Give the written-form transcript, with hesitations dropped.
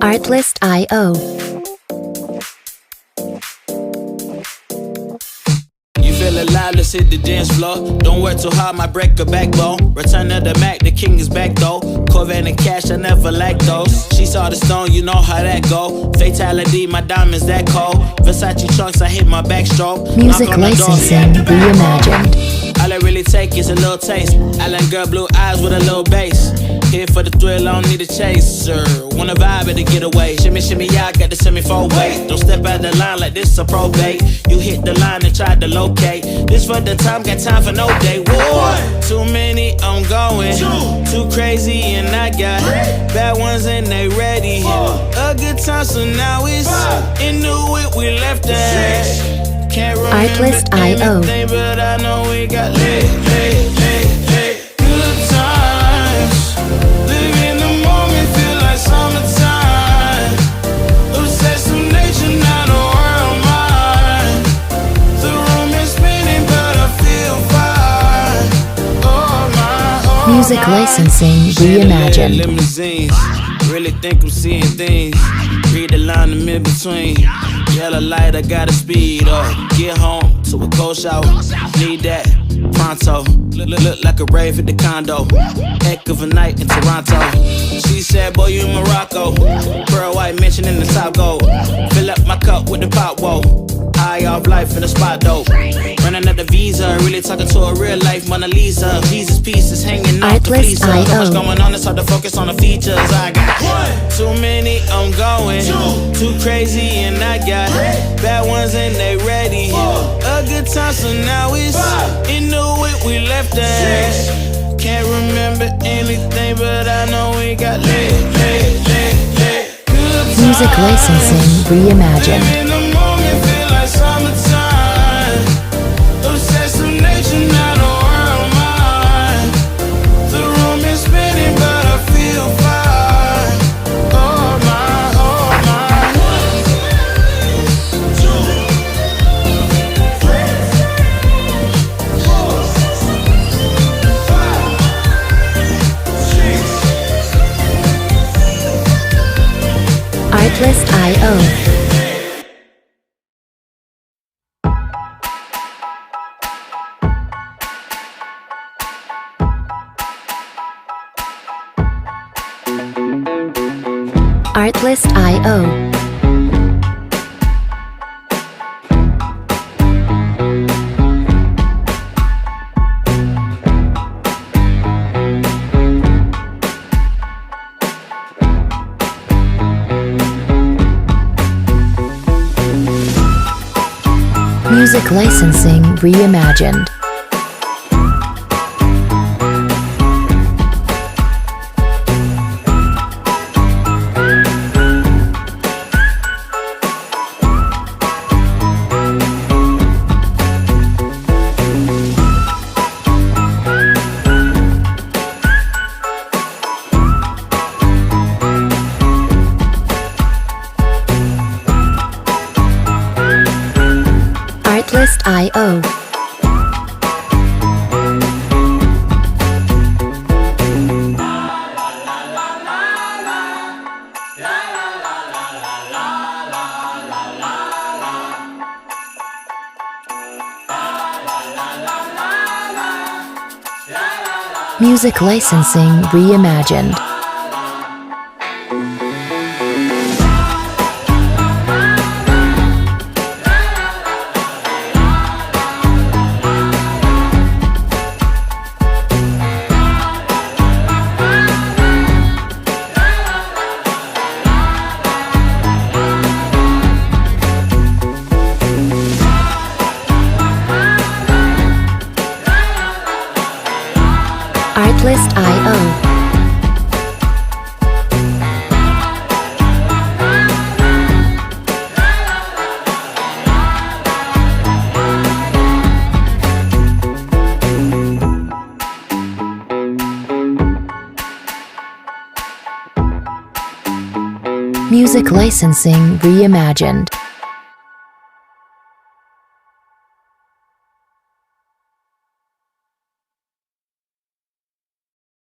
Artlist.io. You feel alive, let's hit the dance floor. Don't work too hard, might break a backbone. Return of the Mac, the king is back though. Corvette and cash, I never lack those. She saw the stone, you know how that go. Fatality, my diamonds that cold. Versace trunks, I hit my backstroke. Music licensing reimagined. All I really take is a little taste. Island girl, blue eyes with a little bass. Here for the thrill, I don't need a chaser. Wanna vibe at a getaway. Shimmy, shimmy, yeah, I got the semi-fold weight. Don't step out the line like this a probate. You hit the line and try to locate. This for the time, got time for no day. Whoa, too many, I'm going. Too crazy and I got bad ones and they ready. A good time, so now it's into it, we left that. Can't remember anything, but I know we got lit. Good times, live in the moment, feel like summertime. Obsessed with nature, not a world mine. The room is spinning, but I feel fine. Music licensing reimagined. Limousines, really think I'm seeing things. Read the line in mid-between. Yellow light, I gotta speed up. Get home to a cold shower. Need that pronto. Look like a rave at the condo. Heck of a night in Toronto. She said, boy, you in Morocco. Pearl white mention in the top gold. Fill up my cup with the pop, whoa. High off life in the spot, dope. Running up the visa, really talking to a real life Mona Lisa. Jesus pieces hanging off the fleece. So much going on, it's hard to focus on the features. I got too many, I'm going. Too crazy and I got bad ones and they ready. A good time, so now it's into it, we left that. Can't remember anything, but I know we got lit. Music licensing reimagined. Summertime, obsessed with nature, not a world mine. The room is spinning, but I feel fine. Oh my, oh my. 1, 2, 3, 4, 5, 6. Artlist.io. Artlist.io. Music licensing reimagined. Artlist.io. Music licensing reimagined. Artlist.io. Music licensing reimagined.